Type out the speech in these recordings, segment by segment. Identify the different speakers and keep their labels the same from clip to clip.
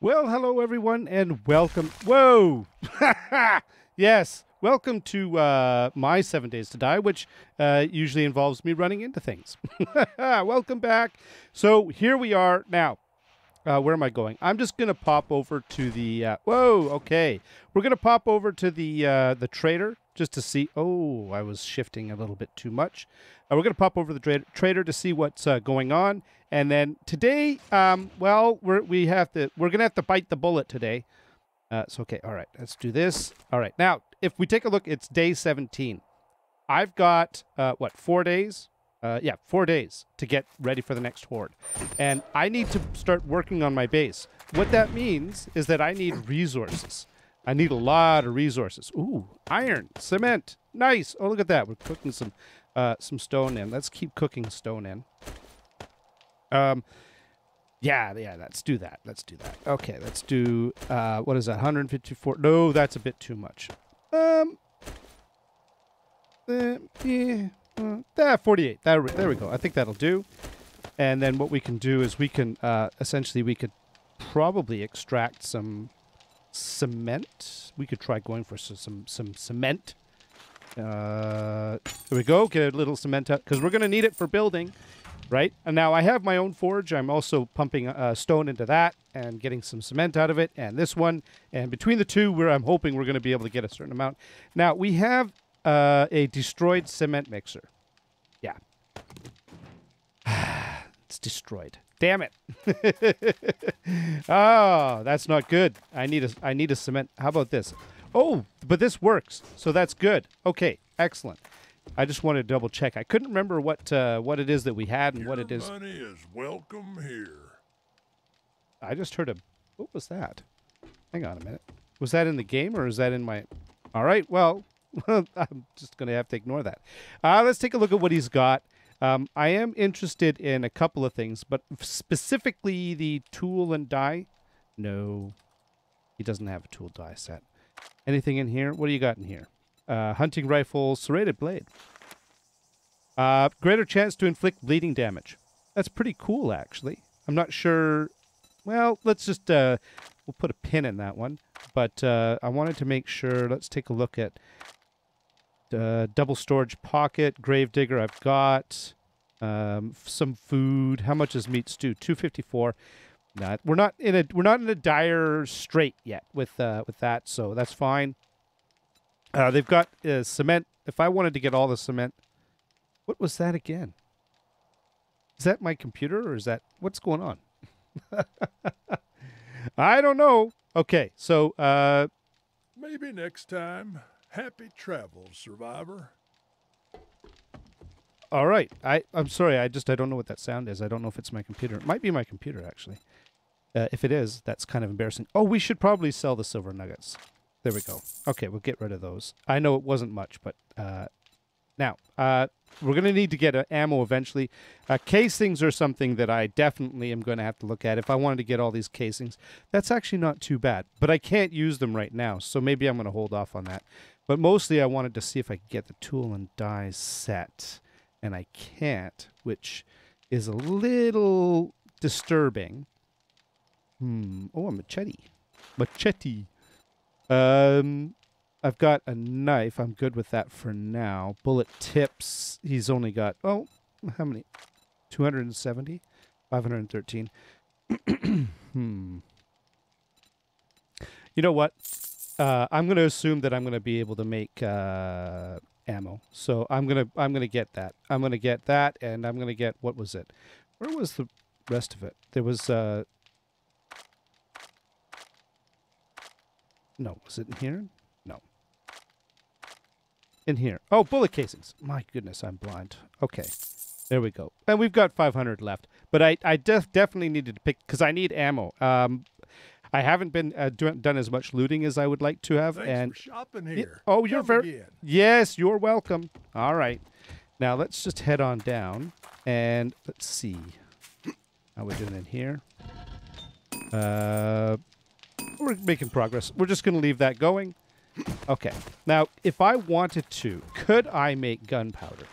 Speaker 1: Well, hello everyone, and welcome. Whoa! Yes, welcome to my 7 Days to Die, which usually involves me running into things. Welcome back. So here we are now. Where am I going? I'm just gonna pop over to the. Whoa! Okay, we're gonna pop over to the trader just to see. Oh, I was shifting a little bit too much. We're gonna pop over to the trader to see what's going on. And then today, well, we're gonna have to bite the bullet today. So okay, all right, let's do this. All right, now if we take a look, it's day 17. I've got what, 4 days? Yeah, 4 days to get ready for the next horde, and I need to start working on my base. What that means is that I need resources. I need a lot of resources. Ooh, iron, cement, nice. Oh, look at that. We're cooking some stone in. Let's keep cooking stone in. Yeah, let's do that. Let's do that. Okay, let's do, what is that, 154? No, that's a bit too much. Yeah, 48. There we go. I think that'll do. And then what we can do is we can, essentially, we could probably extract some cement. We could try going for some cement. There we go. Get a little cement out, because we're going to need it for building. Right? And now I have my own forge. I'm also pumping stone into that and getting some cement out of it, and this one. And between the two, I'm hoping we're going to be able to get a certain amount. Now, we have a destroyed cement mixer. Yeah. It's destroyed. Damn it. Oh, that's not good. I need a cement. How about this? Oh, but this works. So that's good. Okay, excellent. I just wanted to double check. I couldn't remember what it is that we had and what it is.
Speaker 2: Your money is welcome here.
Speaker 1: I just heard a. What was that? Hang on a minute. Was that in the game or is that in my? All right. Well, I'm just gonna have to ignore that. Let's take a look at what he's got. I am interested in a couple of things, but specifically the tool and die. No, he doesn't have a tool die set. Anything in here? What do you got in here? Hunting rifle, serrated blade. Greater chance to inflict bleeding damage. That's pretty cool, actually. I'm not sure. Well, let's just, we'll put a pin in that one. But I wanted to make sure. Let's take a look at double storage pocket, grave digger. I've got some food. How much is meat stew? 254. We're not in a dire strait yet with that, so that's fine. They've got cement. If I wanted to get all the cement, what was that again? Is that my computer or is that what's going on? I don't know. Okay, so
Speaker 2: Maybe next time. Happy travels, survivor.
Speaker 1: all right. I'm sorry. I don't know what that sound is. I don't know if it's my computer. It might be my computer actually. If it is, that's kind of embarrassing. Oh, we should probably sell the silver nuggets. There we go. Okay, we'll get rid of those. I know it wasn't much, but now we're going to need to get ammo eventually. Casings are something that I definitely am going to have to look at. If I wanted to get all these casings, that's actually not too bad. But I can't use them right now, so maybe I'm going to hold off on that. But mostly I wanted to see if I could get the tool and die set. And I can't, which is a little disturbing. Oh, a machete. Machete. I've got a knife. I'm good with that for now. Bullet tips. He's only got, oh, how many? 270? 513. You know what? I'm going to assume that I'm going to be able to make ammo. So I'm going to get that. I'm going to get that, and I'm going to get, what was it? Where was the rest of it? There was, no, was it in here? No. In here. Oh, bullet casings. My goodness, I'm blind. Okay. There we go. And we've got 500 left. But I definitely needed to pick, because I need ammo. I haven't been done as much looting as I would like to have.
Speaker 2: Thanks for shopping here.
Speaker 1: Oh, you're very... Yes, you're welcome. All right. Now, let's just head on down. And let's see. How we're doing in here. We're making progress. We're just going to leave that going. Okay. Now, if I wanted to, could I make gunpowder?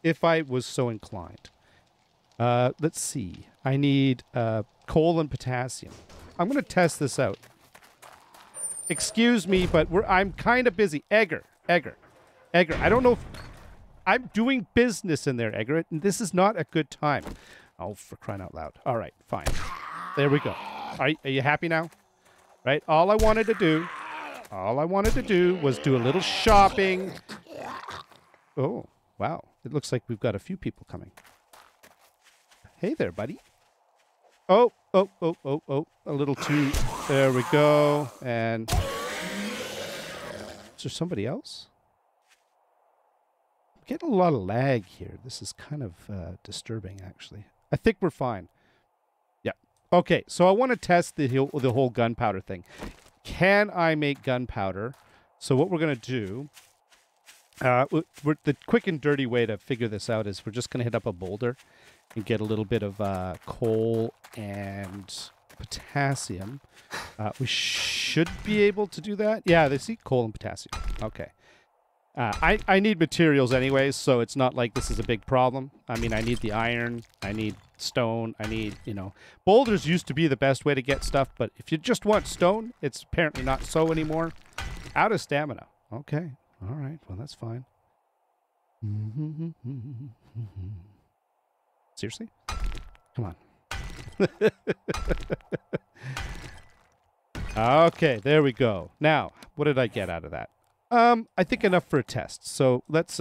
Speaker 1: If I was so inclined. Let's see. I need coal and potassium. I'm gonna test this out. Excuse me, but I'm kind of busy. Edgar. I don't know if I'm doing business in there, Edgar. And this is not a good time. Oh, for crying out loud. All right, fine. There we go. Are you happy now? Right? All I wanted to do was do a little shopping. Oh, wow. It looks like we've got a few people coming. Hey there, buddy. Oh. A little too. There we go. And is there somebody else? I'm getting a lot of lag here. This is kind of disturbing, actually. I think we're fine. Yeah. Okay, so I want to test the whole gunpowder thing. Can I make gunpowder? So what we're going to do, the quick and dirty way to figure this out is we're just going to hit up a boulder and get a little bit of coal and potassium. We should be able to do that. Yeah, they see coal and potassium. Okay. I need materials anyways, so it's not like this is a big problem. I mean, I need the iron, I need stone, I need, boulders used to be the best way to get stuff, but if you just want stone, it's apparently not so anymore. Out of stamina. Okay. All right. Well, that's fine. Seriously? Come on. Okay, there we go. Now, what did I get out of that? I think enough for a test. So let's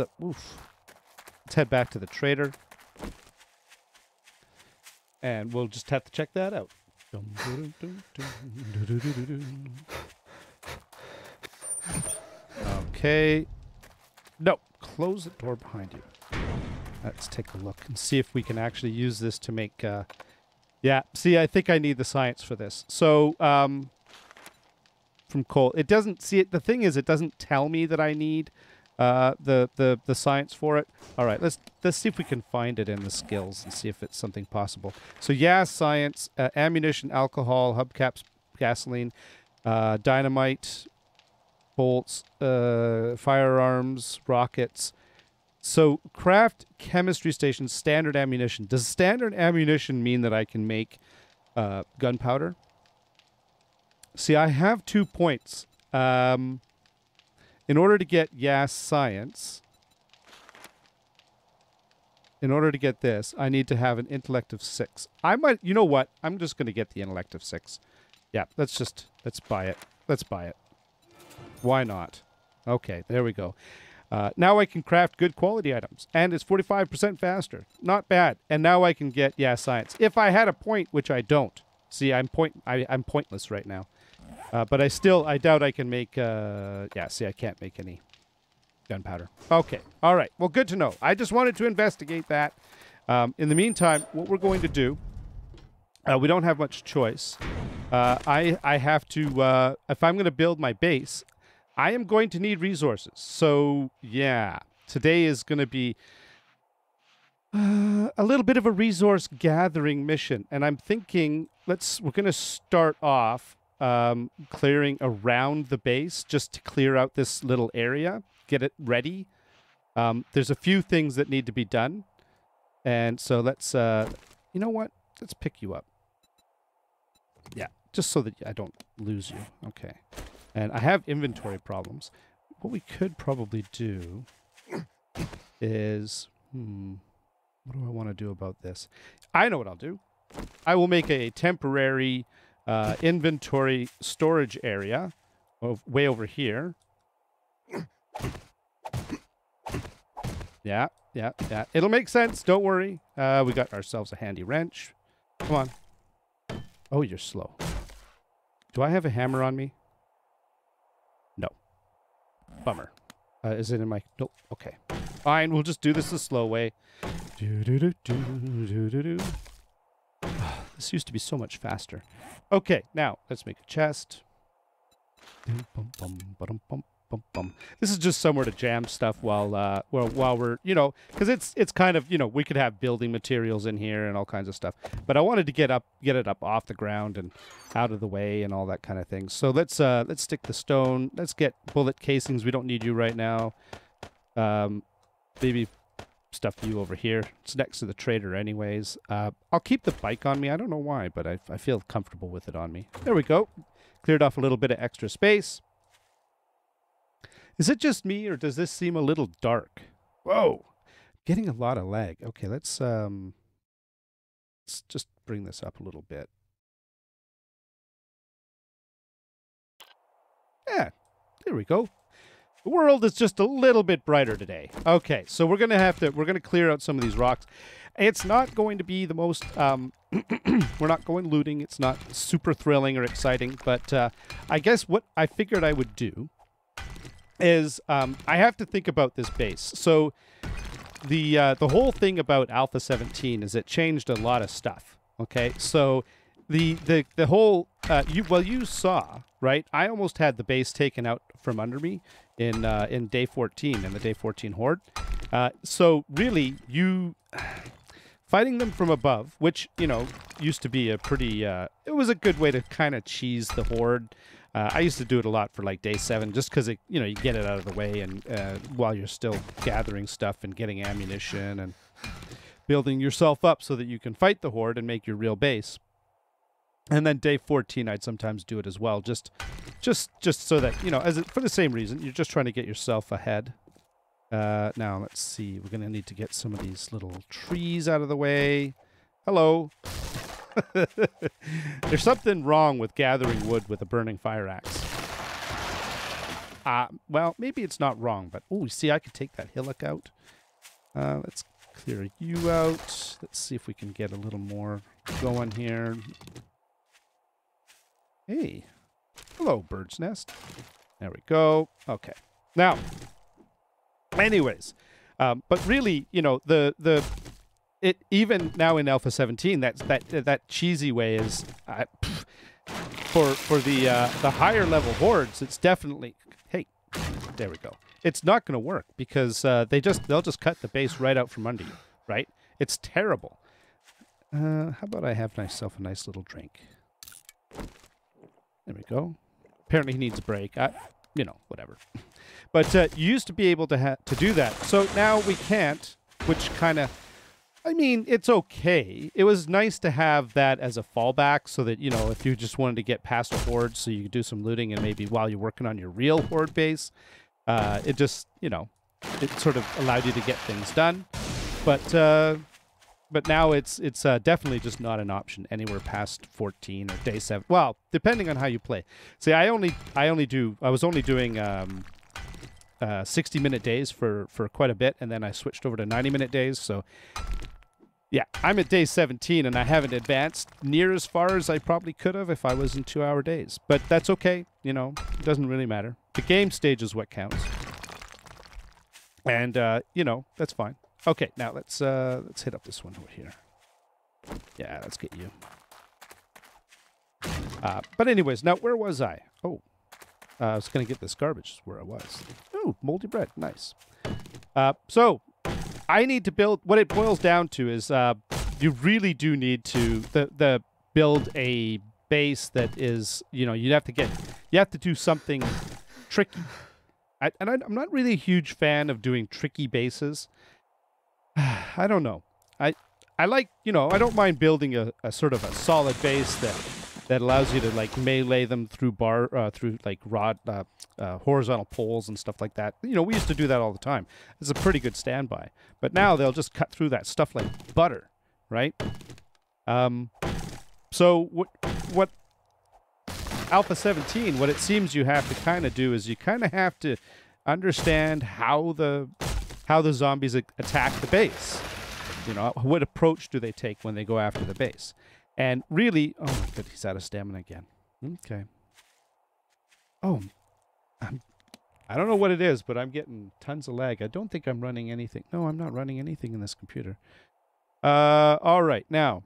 Speaker 1: head back to the trader. And we'll just have to check that out. Okay. No, close the door behind you. Let's take a look and see if we can actually use this to make... yeah, see, I think I need the science for this. So, from coal, it doesn't... See, the thing is, it doesn't tell me that I need the science for it. All right, let's see if we can find it in the skills and see if it's something possible. So, yeah, science, ammunition, alcohol, hubcaps, gasoline, dynamite, bolts, firearms, rockets... So, craft chemistry station, standard ammunition. Does standard ammunition mean that I can make gunpowder? See, I have 2 points. In order to get science, in order to get this, I need to have an intellect of 6. I might, you know what? I'm just going to get the intellect of 6. Yeah, let's buy it. Let's buy it. Why not? Okay, there we go. Now I can craft good quality items, and it's 45% faster. Not bad. And now I can get, science. If I had a point, which I don't. See, I'm pointless right now. But I doubt I can make, see, I can't make any gunpowder. Okay. All right. Well, good to know. I just wanted to investigate that. In the meantime, what we're going to do, we don't have much choice. I have to, if I'm going to build my base, I am going to need resources. So, yeah, today is going to be a little bit of a resource gathering mission. And I'm thinking we're going to start off clearing around the base just to clear out this little area, get it ready. There's a few things that need to be done. And so let's, you know what? Let's pick you up. Yeah, just so that I don't lose you. Okay. And I have inventory problems. What we could probably do is... what do I want to do about this? I know what I'll do. I will make a temporary inventory storage area way over here. Yeah. It'll make sense. Don't worry. We got ourselves a handy wrench. Come on. Oh, you're slow. Do I have a hammer on me? No. Bummer. Is it in my... Nope. Okay. Fine. We'll just do this the slow way. This used to be so much faster. Okay. Now, let's make a chest. This is just somewhere to jam stuff while we're, because it's kind of, we could have building materials in here and all kinds of stuff. But I wanted to get it up off the ground and out of the way and all that kind of thing. So let's stick the stone. Let's get bullet casings. We don't need you right now. Maybe stuff for you over here. It's next to the trader anyways. I'll keep the bike on me. I don't know why, but I feel comfortable with it on me. There we go. Cleared off a little bit of extra space. Is it just me, or does this seem a little dark? Whoa. Getting a lot of lag. Okay, let's just bring this up a little bit. Yeah, there we go. The world is just a little bit brighter today. Okay, so we're gonna clear out some of these rocks. It's not going to be the most, we're not going looting. It's not super thrilling or exciting, but I guess what I figured I would do is I have to think about this base. So the whole thing about Alpha 17 is it changed a lot of stuff. Okay, so the whole you saw, right? I almost had the base taken out from under me in day 14 in the day 14 horde. So really, you fighting them from above, which used to be a pretty it was a good way to kind of cheese the horde. I used to do it a lot for like day 7, just because you get it out of the way, and while you're still gathering stuff and getting ammunition and building yourself up so that you can fight the horde and make your real base. And then day 14, I'd sometimes do it as well, just so that for the same reason, you're just trying to get yourself ahead. Now let's see, we're gonna need to get some of these little trees out of the way. Hello. There's something wrong with gathering wood with a burning fire axe. Well, maybe it's not wrong, but see, I could take that hillock out. Let's clear you out. Let's see if we can get a little more going here. Hey, hello, bird's nest. There we go. Okay, now, anyways, but really, it even now in Alpha 17, that cheesy way is for the higher level hordes. It's definitely there we go. It's not going to work because they'll just cut the base right out from under you. Right? It's terrible. How about I have myself a nice little drink? There we go. Apparently he needs a break. Whatever. But you used to be able to do that. So now we can't, which kind of, it's okay. It was nice to have that as a fallback so that, if you just wanted to get past a horde so you could do some looting and maybe while you're working on your real horde base, it just, it sort of allowed you to get things done. But now it's definitely just not an option anywhere past 14 or day 7. Well, depending on how you play. See, I was only doing 60-minute days for quite a bit, and then I switched over to 90-minute days. So yeah, I'm at day 17, and I haven't advanced near as far as I probably could have if I was in 2-hour days. But that's okay. It doesn't really matter. The game stage is what counts. And that's fine. Okay, now let's hit up this one over here. Yeah, let's get you. But anyways, now where was I? Oh, I was gonna get this garbage. Is where I was. Oh, moldy bread, nice. So I need to build. What it boils down to is you really do need to build a base that is you have to do something tricky. I'm not really a huge fan of doing tricky bases. I don't know. I like, I don't mind building a sort of a solid base that allows you to like melee them through horizontal poles and stuff like that. We used to do that all the time. It's a pretty good standby. But now they'll just cut through that stuff like butter, right? So what Alpha 17, what it seems you have to kind of do is you kind of have to understand how the zombies attack the base. What approach do they take when they go after the base? And really, oh my goodness, he's out of stamina again. Okay. Oh, I don't know what it is, but I'm getting tons of lag. I don't think I'm running anything. No, I'm not running anything in this computer. All right, now.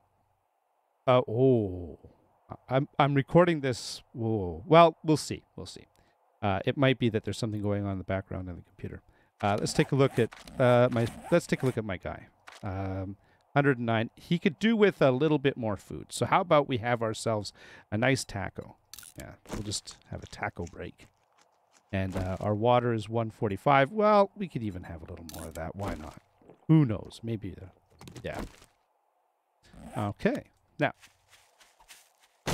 Speaker 1: I'm recording this. Whoa. Well, we'll see. We'll see. It might be that there's something going on in the background in the computer. Let's take a look at my guy. 109. He could do with a little bit more food. So how about we have ourselves a nice taco? Yeah, we'll just have a taco break. And our water is 145. Well, we could even have a little more of that. Why not? Who knows? Maybe. Yeah. Okay. Now,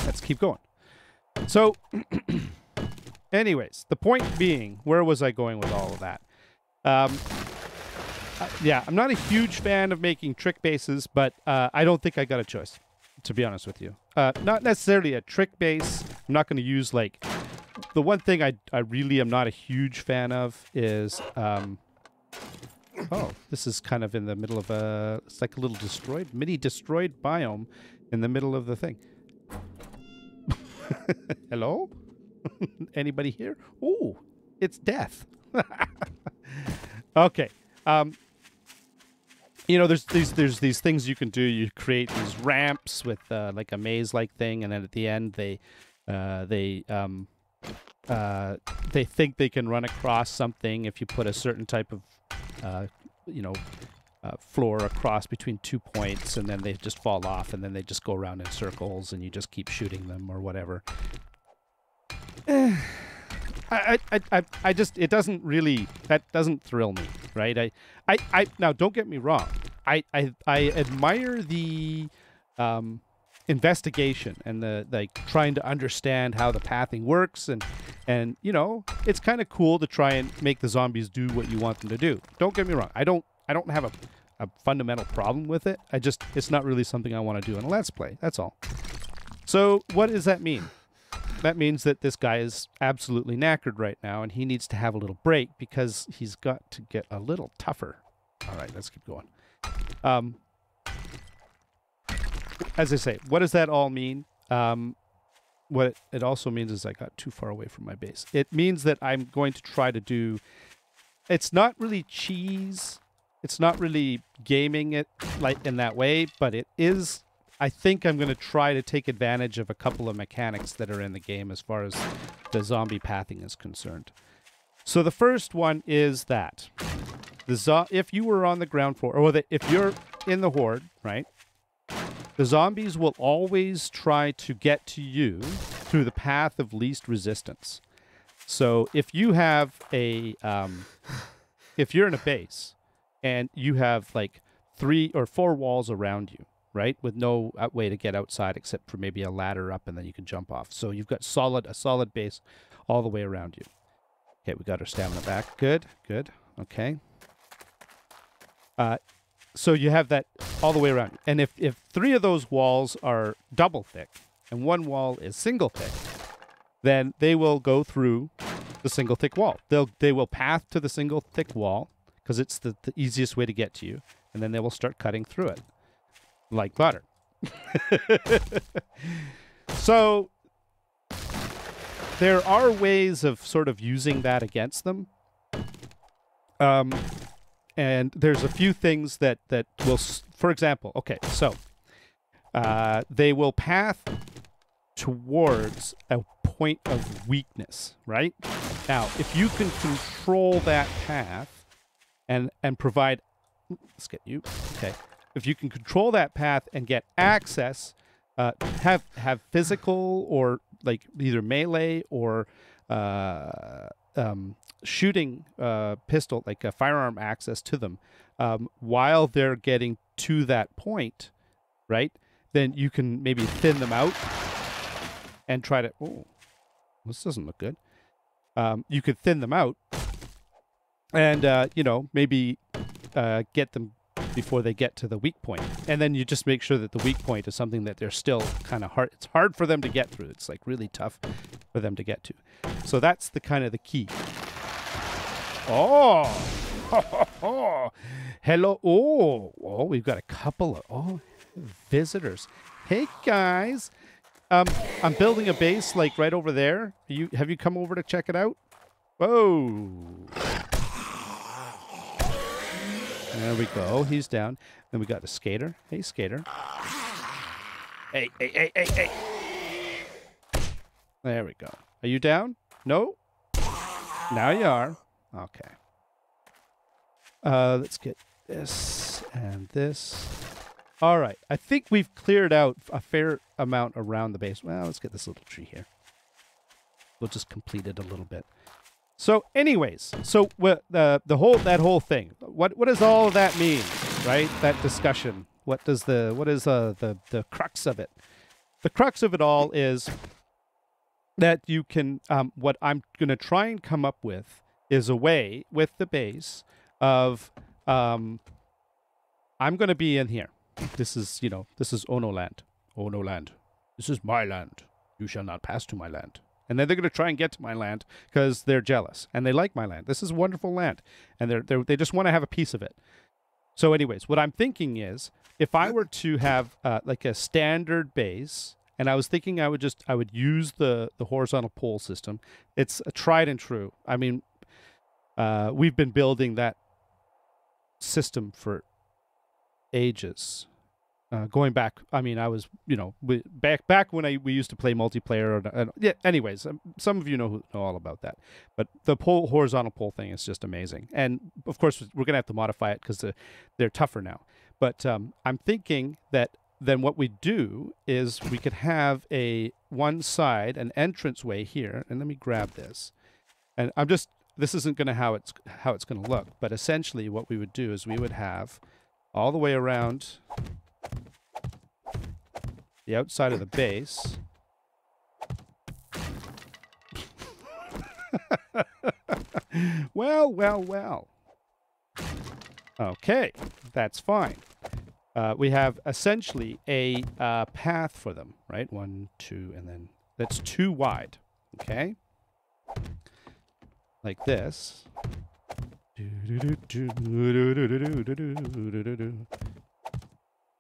Speaker 1: let's keep going. So, anyways, the point being, where was I going with all of that? Yeah, I'm not a huge fan of making trick bases, but I don't think I got a choice, to be honest with you. Not necessarily a trick base. I'm not going to use, like... The one thing I really am not a huge fan of is... oh, this is kind of in the middle of a... It's like a little mini-destroyed biome in the middle of the thing. Hello? Anybody here? Ooh, it's death. Okay. You know, there's these things you can do. You create these ramps with like a maze-like thing, and then at the end they think they can run across something if you put a certain type of floor across between 2 points, and then they just fall off, and then they just go around in circles, and you just keep shooting them or whatever. I just, it doesn't really, that doesn't thrill me, right? Now, don't get me wrong. I admire the investigation and the, like, trying to understand how the pathing works, and you know, it's kind of cool to try and make the zombies do what you want them to do. Don't get me wrong. I don't have a fundamental problem with it. It's not really something I want to do in a Let's Play. That's all. So what does that mean? That means that this guy is absolutely knackered right now, and he needs to have a little break because he's got to get a little tougher. All right, let's keep going. As I say, what does that all mean? What it also means is I got too far away from my base. It means that I'm going to try to do... It's not really cheese. It's not really gaming it like in that way, but it is... I think I'm going to try to take advantage of a couple of mechanics that are in the game as far as the zombie pathing is concerned. So the first one is that if you were on the ground floor, or if you're in the horde, right, the zombies will always try to get to you through the path of least resistance. So if you have a, if you're in a base and you have like 3 or 4 walls around you, right, with no way to get outside except for maybe a ladder up, and then you can jump off. So you've got a solid base all the way around you. Okay, we got our stamina back. Good, good. Okay. So you have that all the way around. And if 3 of those walls are double thick and 1 wall is single thick, then they will go through the single thick wall. They will path to the single thick wall because it's the easiest way to get to you, and then they will start cutting through it. Like butter. So there are ways of sort of using that against them. And there's a few things that will, for example, okay, so they will path towards a point of weakness, right? Now, if you can control that path and provide, let's get you, okay. If you can control that path and get access, have physical or like either melee or shooting pistol, like a firearm access to them, while they're getting to that point, right? Then you can maybe thin them out and try to... Oh, this doesn't look good. You could thin them out and, you know, maybe get them before they get to the weak point. And then you just make sure that the weak point is something that they're still kind of hard. It's hard for them to get through. It's like really tough for them to get to. So that's the kind of the key. Oh, hello. Oh, we've got a couple of visitors. Hey guys, I'm building a base like right over there. Have you come over to check it out? Whoa. There we go. He's down. Then we got the skater. Hey, skater. Hey, hey, hey, hey, hey. There we go. Are you down? No? Now you are. Okay. Let's get this and this. All right. I think we've cleared out a fair amount around the base. Well, let's get this little tree here. We'll just complete it a little bit. So, anyways, so that whole thing. What does all of that mean, right? That discussion. What is the crux of it? The crux of it all is that you can. What I'm going to try and come up with is a way with the base of. I'm going to be in here. This is Ono land. Ono land. This is my land. You shall not pass to my land. And then they're going to try and get to my land because they're jealous and they like my land. This is wonderful land, and they just want to have a piece of it. So, anyways, what I'm thinking is, if I were to have like a standard base, and I was thinking I would use the horizontal pole system. It's a tried and true. I mean, we've been building that system for ages. Going back, I mean, I was, back when we used to play multiplayer. Yeah. Anyways, some of you know all about that. But the horizontal pole thing is just amazing. And of course, we're gonna have to modify it because they're tougher now. But I'm thinking that then what we do is we could have one side, an entranceway here. And let me grab this. And this isn't gonna how it's gonna look. But essentially, what we would do is we would have all the way around the outside of the base. Well. Okay, that's fine. We have essentially a path for them, right? 1, 2, and then that's 2 wide. Okay, like this.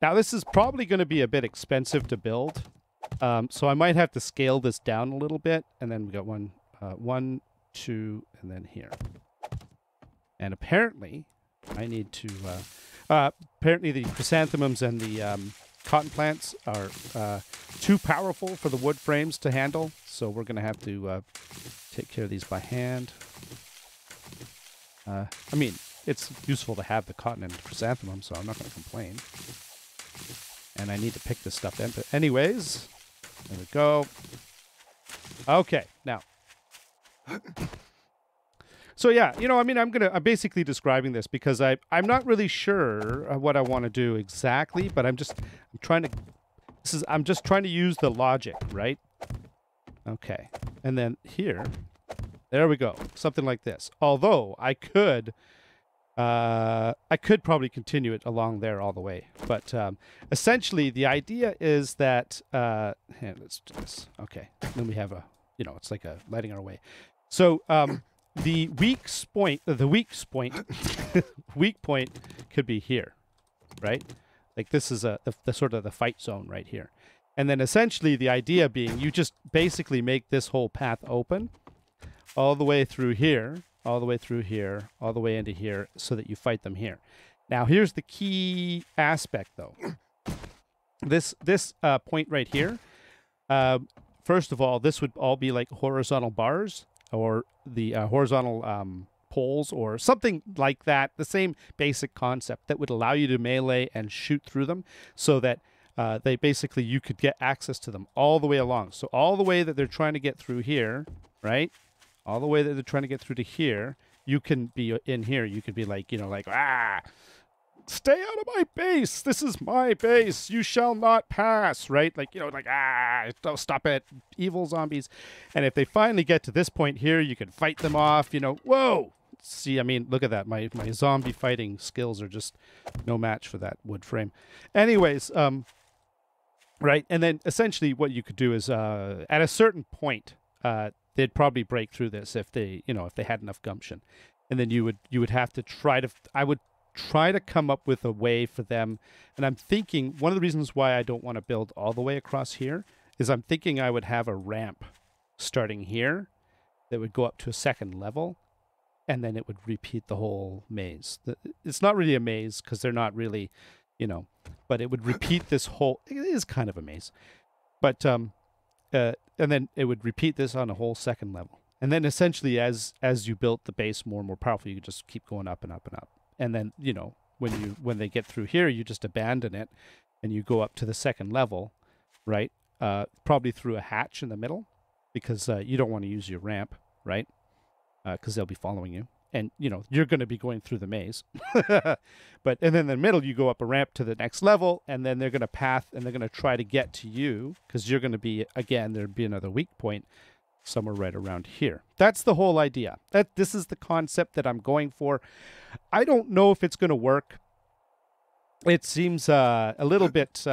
Speaker 1: Now, this is probably going to be a bit expensive to build, so I might have to scale this down a little bit, and then we got 1, 2, and then here. And apparently, I need to... apparently, the chrysanthemums and the cotton plants are too powerful for the wood frames to handle, so we're going to have to take care of these by hand. I mean, it's useful to have the cotton and chrysanthemum, so I'm not going to complain. And I need to pick this stuff in. But anyways, there we go. Okay, now. So yeah, I mean, I'm basically describing this because I'm not really sure what I want to do exactly, but I'm just trying to use the logic, right? Okay. And then here, there we go. Something like this. Although I could probably continue it along there all the way. But essentially, the idea is that... let's do this. Okay. Then we have it's like a lighting our way. So the weak point weak point could be here, right? Like this is the sort of the fight zone right here. And then essentially the idea being you just basically make this whole path open all the way through here, all the way through here, all the way into here, so that you fight them here. Now, here's the key aspect, though. This point right here, first of all, this would all be like horizontal bars or the horizontal poles or something like that, the same basic concept that would allow you to melee and shoot through them so that you could get access to them all the way along. So all the way that they're trying to get through here, right? All the way that they're trying to get through to here, you can be in here. You could be like, stay out of my base. This is my base. You shall not pass, right? Don't stop it. Evil zombies. And if they finally get to this point here, you can fight them off, whoa. See, I mean, look at that. My zombie fighting skills are just no match for that wood frame. Anyways, right. And then essentially what you could do is at a certain point, they'd probably break through this if they had enough gumption. And then you would have to I would try to come up with a way for them. And I'm thinking one of the reasons why I don't want to build all the way across here is I'm thinking I would have a ramp starting here that would go up to a second level, and then it would repeat the whole maze. It's not really a maze because they're not really, but it would repeat this whole, it is kind of a maze. But, and then it would repeat this on a whole second level. And then essentially as you built the base more and more powerful, you could just keep going up and up and up. And then, when they get through here, you just abandon it and you go up to the second level, right? Probably through a hatch in the middle because you don't want to use your ramp, right? because they'll be following you. And, you know, you're going to be going through the maze. And then in the middle, you go up a ramp to the next level, and then they're going to path, and they're going to try to get to you, because you're going to be, again, there'd be another weak point somewhere right around here. That's the whole idea. This is the concept that I'm going for. I don't know if it's going to work. It seems a little bit...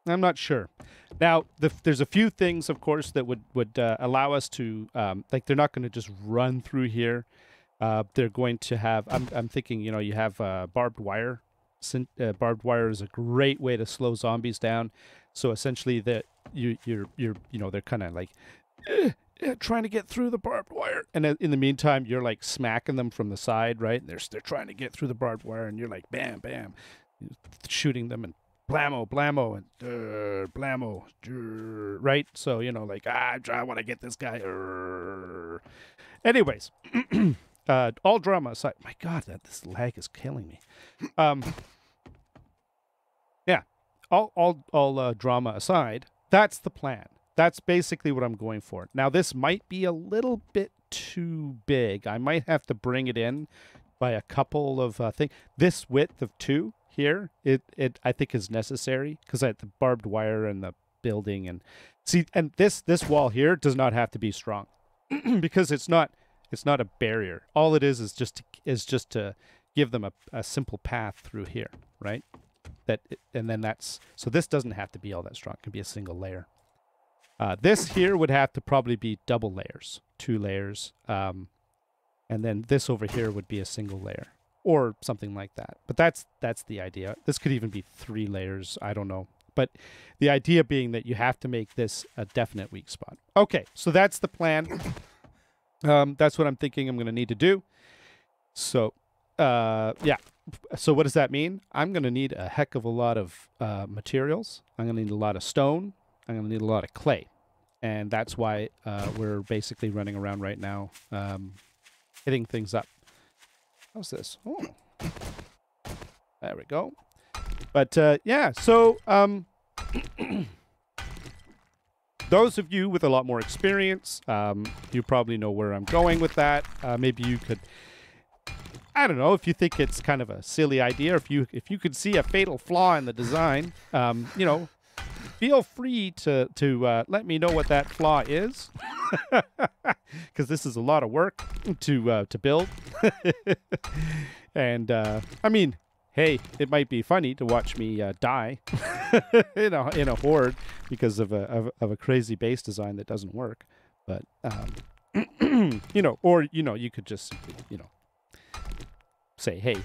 Speaker 1: I'm not sure. Now, there's a few things, of course, that would allow us to, like, they're not going to just run through here. They're going to have, I'm thinking, you know, you have barbed wire. Barbed wire is a great way to slow zombies down. So essentially, that you're you know, they're kind of like trying to get through the barbed wire, and in the meantime, you're like smacking them from the side, right? And they're trying to get through the barbed wire, and you're like bam, bam, shooting them and. Blammo, blammo, and blammo, right? So, you know, like, I want to get this guy. Anyways, all drama aside. My God, this lag is killing me. Yeah, all drama aside, that's the plan. That's basically what I'm going for. Now, this might be a little bit too big. I might have to bring it in by a couple of things. This width of 2 here, it I think is necessary, because the barbed wire and the building, and see, and this wall here does not have to be strong because it's not a barrier. All it is just to give them a simple path through here, right? And then that's, so this doesn't have to be all that strong. It can be a single layer. This here would have to probably be double layers, 2 layers, and then this over here would be a single layer. Or something like that. But that's the idea. This could even be 3 layers. I don't know. But the idea being that you have to make this a definite weak spot. Okay, so that's the plan. That's what I'm thinking I'm going to need to do. So, yeah. So what does that mean? I'm going to need a heck of a lot of materials. I'm going to need a lot of stone. I'm going to need a lot of clay. And that's why we're basically running around right now, hitting things up. How's this? Oh, there we go. But yeah, so those of you with a lot more experience, you probably know where I'm going with that. Maybe you could, I don't know, if you think it's kind of a silly idea, if you could see a fatal flaw in the design, you know, feel free to let me know what that flaw is, because this is a lot of work to build. And I mean, hey, it might be funny to watch me die in a horde because of a crazy base design that doesn't work. But you know, or you know, you could just, you know, say, hey,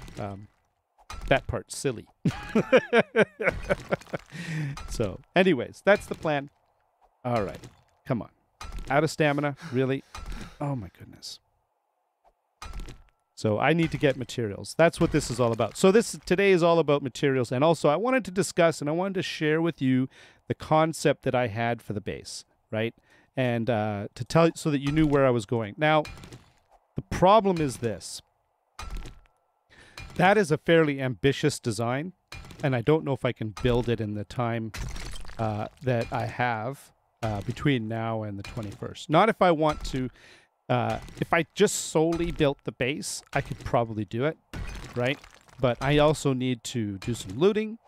Speaker 1: that part's silly. So, anyways, that's the plan. All right, come on. Out of stamina, really? Oh my goodness. So I need to get materials. That's what this is all about. So today is all about materials, and also I wanted to discuss and I wanted to share with you the concept that I had for the base, right? And to tell you so that you knew where I was going. Now, the problem is this. That is a fairly ambitious design, and I don't know if I can build it in the time that I have between now and the 21st. Not if I want to. If I just solely built the base, I could probably do it, right? But I also need to do some looting.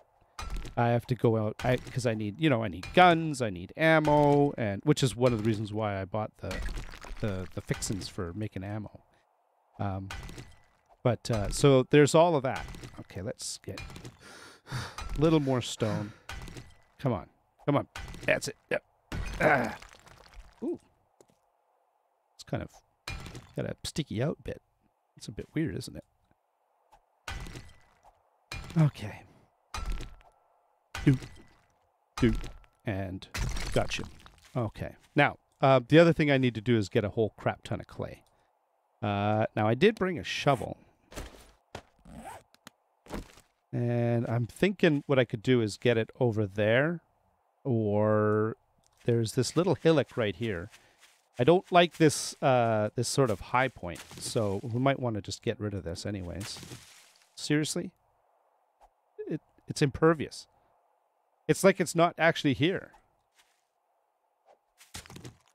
Speaker 1: I have to go out because I need, you know, I need guns, I need ammo, and which is one of the reasons why I bought the fixins for making ammo. But so there's all of that. Okay, let's get a little more stone. Come on, come on. That's it. Yep. Ah. Ooh. It's kind of got a sticky out bit. It's a bit weird, isn't it? Okay. Do. And gotcha. Okay. Now, the other thing I need to do is get a whole crap ton of clay. Now, I did bring a shovel. And I'm thinking what I could do is get it over there. Or there's this little hillock right here. I don't like this this sort of high point, so we might want to just get rid of this anyways. Seriously? It's impervious. It's like it's not actually here.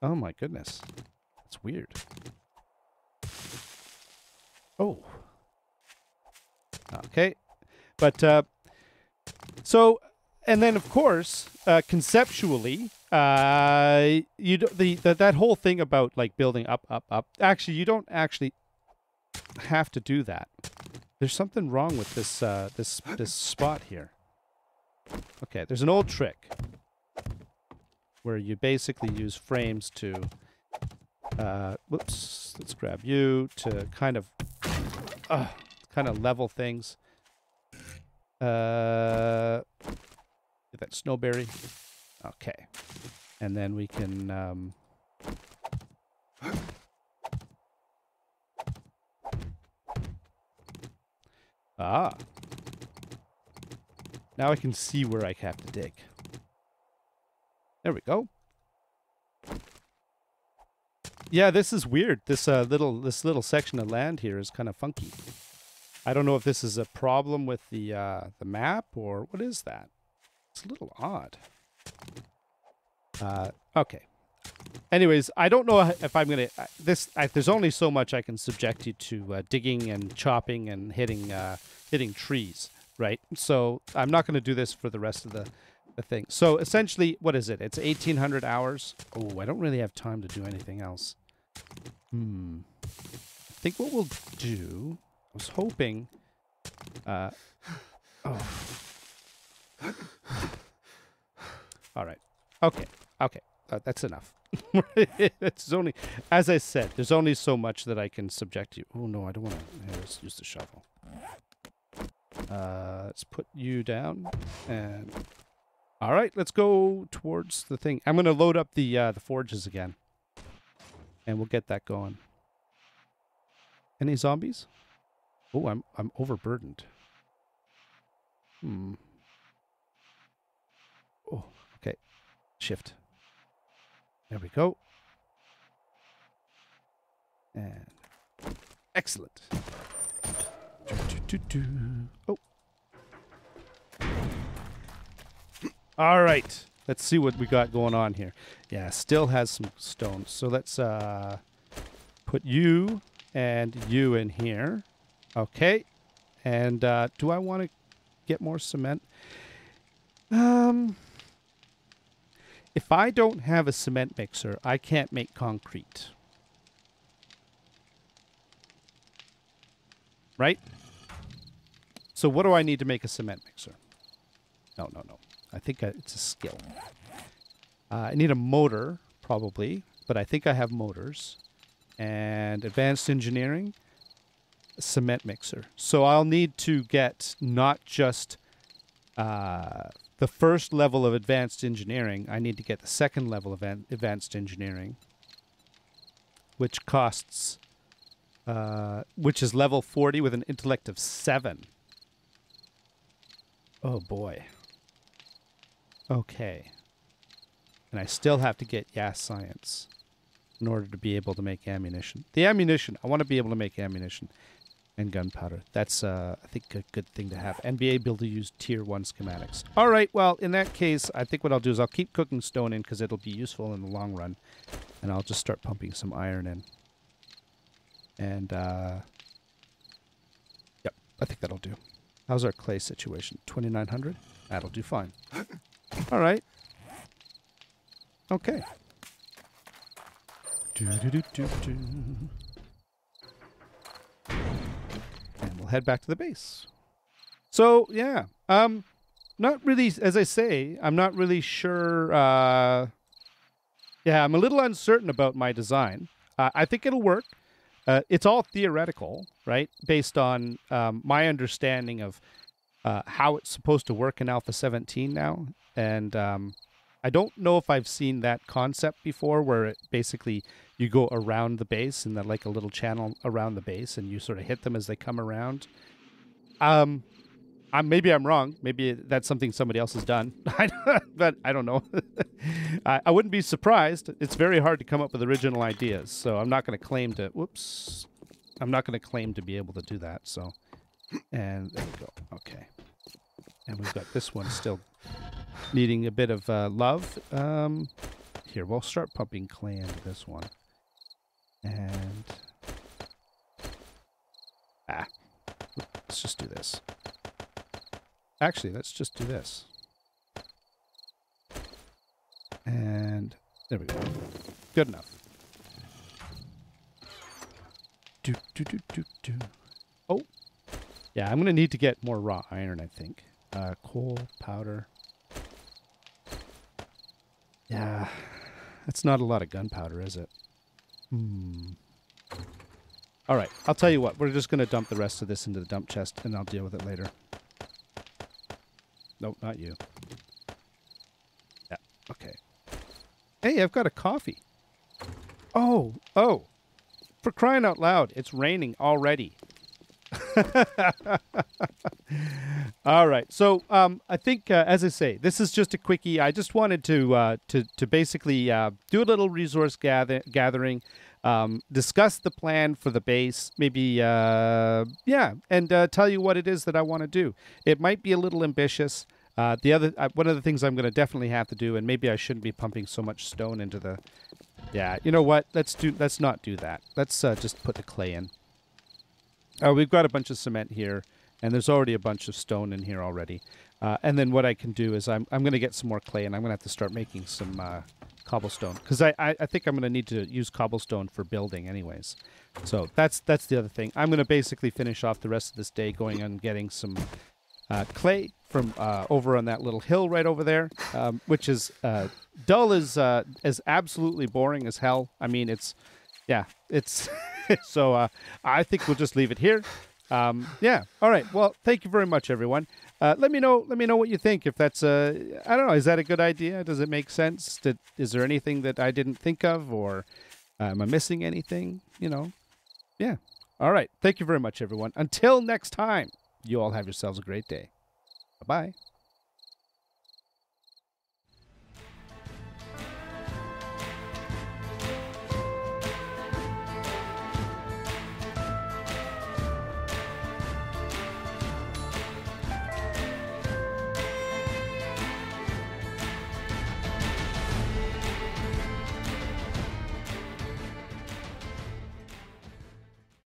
Speaker 1: Oh my goodness. It's weird. Oh. Okay. But, so, and then of course, conceptually, you that whole thing about like building up, up, up. Actually, you don't actually have to do that. There's something wrong with this this spot here. Okay, there's an old trick where you basically use frames to, whoops, let's grab you to kind of level things. Get that snowberry. Okay. And then we can, now I can see where I have to dig. There we go. Yeah, this is weird. This little section of land here is kind of funky. I don't know if this is a problem with the map or what is that? It's a little odd. Okay. Anyways, I don't know if I'm gonna there's only so much I can subject you to digging and chopping and hitting trees, right? So I'm not gonna do this for the rest of the thing. So essentially, what is it? It's 1,800 hours. Oh, I don't really have time to do anything else. I think what we'll do. I was hoping. Oh. All right. Okay. Okay. That's enough. It's only, as I said, there's only so much that I can subject you. Oh no, I don't want to. Yeah, let's use the shovel. Let's put you down, and all right, let's go towards the thing. I'm gonna load up the forges again, and we'll get that going. Any zombies? Oh, I'm overburdened. Oh, okay. Shift. There we go. And excellent. Oh. All right. Let's see what we got going on here. Yeah, still has some stones. So let's put you and you in here. Okay. And do I want to get more cement? If I don't have a cement mixer, I can't make concrete. Right? So what do I need to make a cement mixer? No. I think it's a skill. I need a motor, probably, but I think I have motors. And advanced engineering, a cement mixer. So I'll need to get not just the first level of advanced engineering. I need to get the second level of advanced engineering, which costs, which is level 40 with an intellect of 7. Oh boy. Okay. And I still have to get science in order to be able to make ammunition. The ammunition, I want to be able to make ammunition and gunpowder. That's, I think, a good thing to have. And be able to use tier 1 schematics. All right, well, in that case, I think what I'll do is I'll keep cooking stone in because it'll be useful in the long run. And I'll just start pumping some iron in. And, yep, I think that'll do. How's our clay situation? 2,900? That'll do fine. All right. Okay. And we'll head back to the base. So, yeah. Not really, as I say, I'm not really sure. Yeah, I'm a little uncertain about my design. I think it'll work. It's all theoretical, right? Based on my understanding of how it's supposed to work in Alpha 17 now. And I don't know if I've seen that concept before where it basically you go around the base and then like a little channel around the base and you sort of hit them as they come around. Maybe I'm wrong. Maybe that's something somebody else has done. But I don't know. I wouldn't be surprised. It's very hard to come up with original ideas. So I'm not going to claim to... Whoops. I'm not going to claim to be able to do that. So, and there we go. Okay. And we've got this one still needing a bit of love. Here, we'll start pumping clay into this one. And... Let's just do this. Actually, let's just do this. And there we go. Good enough. Oh. Yeah, I'm going to need to get more raw iron, I think. Coal, powder. Yeah. That's not a lot of gunpowder, is it? All right. I'll tell you what. We're just going to dump the rest of this into the dump chest, and I'll deal with it later. Nope, not you. Yeah. Okay. Hey, I've got a coffee. Oh. For crying out loud, it's raining already. All right. So I think, as I say, this is just a quickie. I just wanted to basically do a little resource gathering, discuss the plan for the base, maybe, and tell you what it is that I want to do. It might be a little ambitious. One of the things I'm going to definitely have to do, and maybe I shouldn't be pumping so much stone into the. Yeah, you know what? Let's not do that. Let's just put the clay in. We've got a bunch of cement here, and there's already a bunch of stone in here already. And then what I can do is I'm going to get some more clay, and I'm going to have to start making some cobblestone, because I think I'm going to need to use cobblestone for building anyways. So that's the other thing. I'm going to basically finish off the rest of this day going and getting some clay from over on that little hill right over there, which is dull as absolutely boring as hell. I mean, it's so I think we'll just leave it here. Yeah. All right. Well, thank you very much, everyone. Let me know what you think. If that's I don't know, is that a good idea? Does it make sense? Is there anything that I didn't think of, or am I missing anything? You know? Yeah. All right. Thank you very much, everyone. Until next time, you all have yourselves a great day. Bye-bye.